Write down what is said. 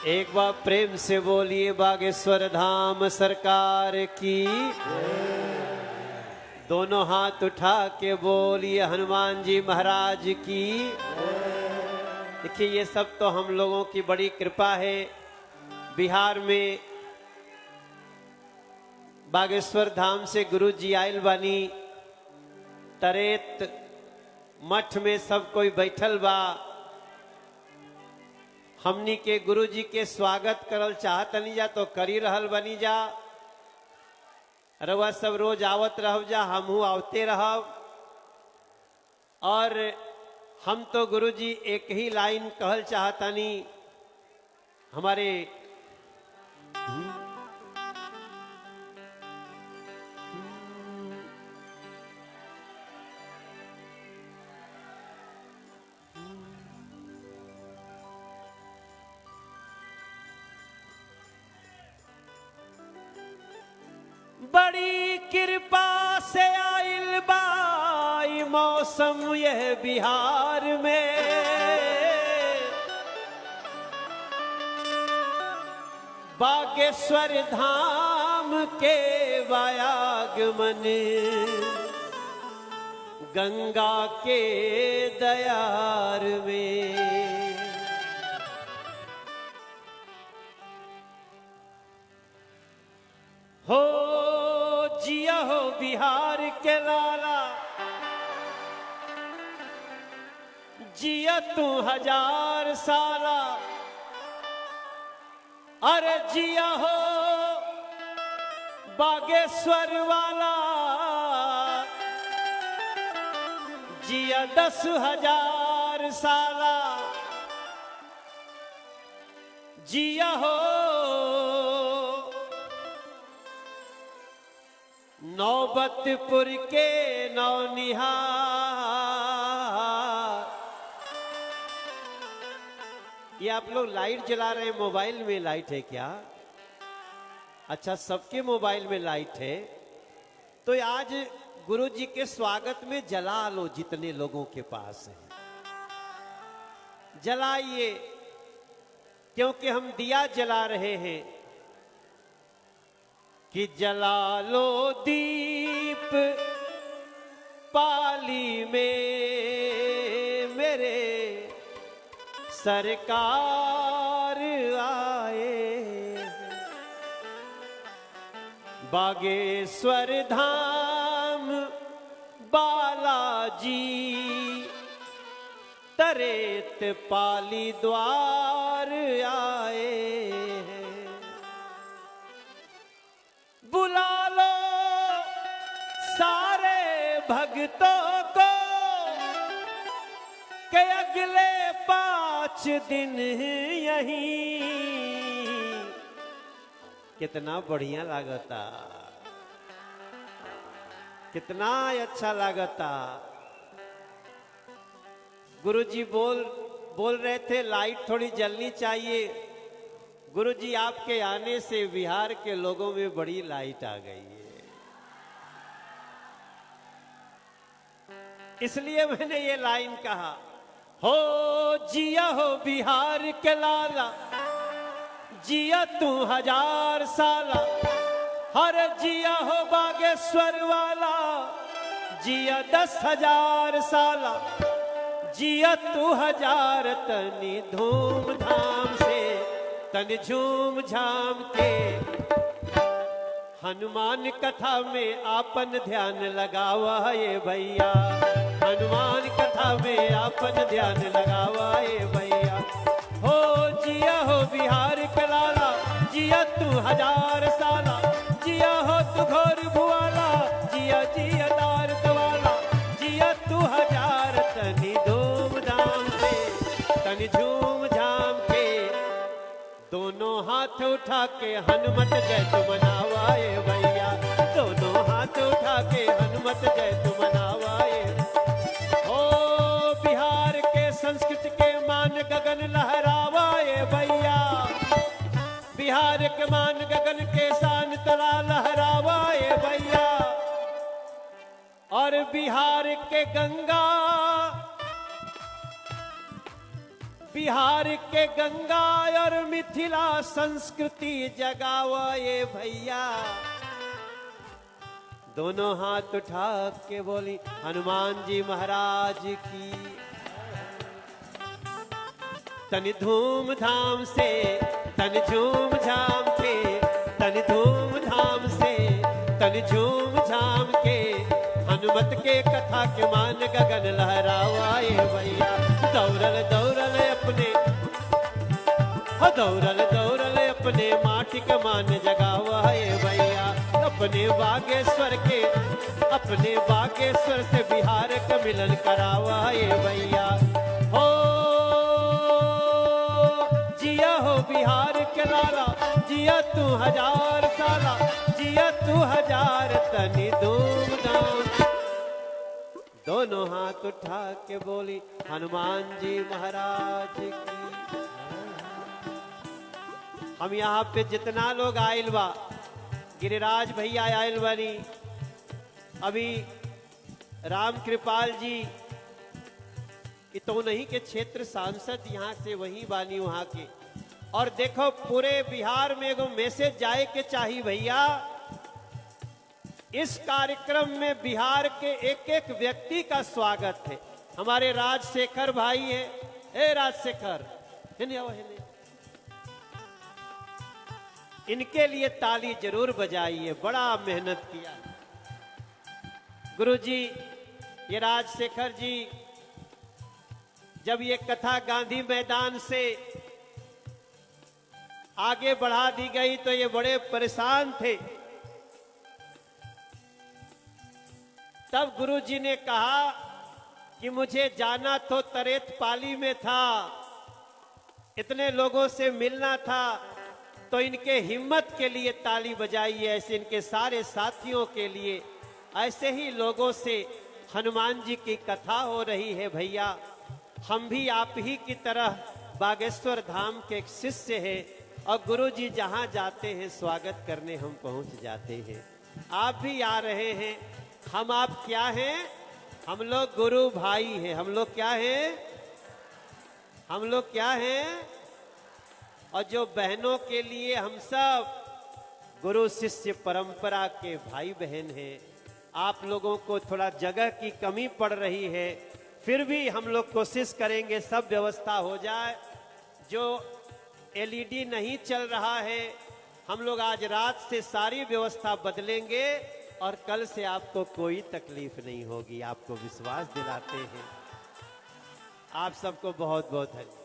एक बार प्रेम से बोलिए बागेश्वर धाम सरकार की। दोनों हाथ उठा के बोलिए हनुमान जी महाराज की। देखिए ये सब तो हम लोगों की बड़ी कृपा है। बिहार में बागेश्वर धाम से गुरु जी आयल बानी। तरेत मठ में सब कोई बैठल बा। हमनी के गुरु जी के स्वागत करल चाहतनी जा तो करी रहल बनी जा। रउआ सब रोज आवत रह जा, हमहू आवते रहब। और हम तो गुरु जी एक ही लाइन कहल चाहतनी हमारे बड़ी कृपा से आइल बाई मौसम यह बिहार में। बागेश्वर धाम के वायागमन गंगा के दयार में। हो जिया हो बिहार के लाला, जिया तू 1000 साला। अरे जिया हो बागेश्वर वाला, जिया 10,000 साला। जिया हो नौबतपुर के नौनिहार। ये आप लोग लाइट जला रहे हैं, मोबाइल में लाइट है क्या? अच्छा, सबके मोबाइल में लाइट है। तो आज गुरु जी के स्वागत में जला लो, जितने लोगों के पास है जलाइए, क्योंकि हम दिया जला रहे हैं कि जला लो दीप पाली में मेरे सरकार आए। बागेश्वर धाम बालाजी तरेत पाली द्वार आए। बुला लो सारे भक्तों को कि अगले 5 दिन यहीं। कितना बढ़िया लागता, कितना अच्छा लागता। गुरुजी बोल रहे थे लाइट थोड़ी जलनी चाहिए। गुरुजी आपके आने से बिहार के लोगों में बड़ी लाइट आ गई है, इसलिए मैंने ये लाइन कहा। हो जिया हो बिहार के लाला, जिया तू 1000 साला। हर जिया हो बागेश्वर वाला, जिया 10,000 साला। जिया तू 1000 तनी धूमधाम से, तन झूम झाम के। हनुमान कथा में आपन ध्यान लगावा ये भैया। हनुमान कथा में आपन ध्यान लगावा ये भैया। हो जिया हो बिहार के लाला, जिया तू 1000 साला। जिया हो तू घोर भुआला, जिया जिया दार वाला। जिया तू 1000 तनी धूमधाम से, तनी झूम झाम के। दोनों हाथ उठा के हनुमत जय तू मनावाए भैया। दोनों हाथ उठा के हनुमत जय तू मनावाए। ओ बिहार के संस्कृति के मान गगन लहरावाए भैया। बिहार के मान गगन के शान तला लहरावाए भैया। और बिहार के गंगा बिहार के गंगा और मिथिला संस्कृति जगावा ये भैया। दोनों हाथ उठा के बोली हनुमान जी महाराज की। तन धूम धाम से तन झूम झाम के, तन धूम धाम से तन झूम झाम के, हनुमत के कथा के मान गगन लहरावाए भैया। दौड़ल दौड़ल अपने दौड़ल दौड़ल अपने माटी का मान जगावाए भैया। अपने बागेश्वर के अपने बागेश्वर से बिहार का मिलन करावाए भैया। हो जिया हो बिहार के लाला, जिया तू 1000 साला, जिया तू 1000 तनी धूमधाम। दोनों हाथ उठा के बोली हनुमान जी महाराज की। हम यहाँ पे जितना लोग आयल बा, गिरिराज भैया आयल बनी, अभी राम कृपाल जी कि तो नहीं के क्षेत्र सांसद यहाँ से वही बानी वहां के। और देखो पूरे बिहार में एगो मैसेज जाए के चाहिए भैया। इस कार्यक्रम में बिहार के एक एक व्यक्ति का स्वागत है। हमारे राजशेखर भाई है, ए राजशेखर, इनके लिए ताली जरूर बजाइए, बड़ा मेहनत किया गुरुजी। ये राजशेखर जी जब ये कथा गांधी मैदान से आगे बढ़ा दी गई तो ये बड़े परेशान थे। तब गुरुजी ने कहा कि मुझे जाना तो तरेत पाली में था, इतने लोगों से मिलना था, तो इनके हिम्मत के लिए ताली बजाइए। ऐसे इनके सारे साथियों के लिए, ऐसे ही लोगों से हनुमान जी की कथा हो रही है भैया। हम भी आप ही की तरह बागेश्वर धाम के एक शिष्य हैं और गुरु जी जहाँ जाते हैं स्वागत करने हम पहुँच जाते हैं। आप भी आ रहे हैं। हम आप क्या हैं? हम लोग गुरु भाई हैं। हम लोग क्या हैं? हम लोग क्या हैं? और जो बहनों के लिए हम सब गुरु शिष्य परंपरा के भाई बहन हैं। आप लोगों को थोड़ा जगह की कमी पड़ रही है, फिर भी हम लोग कोशिश करेंगे सब व्यवस्था हो जाए। जो एलईडी नहीं चल रहा है, हम लोग आज रात से सारी व्यवस्था बदलेंगे और कल से आपको कोई तकलीफ नहीं होगी, आपको विश्वास दिलाते हैं। आप सबको बहुत बहुत धन्यवाद।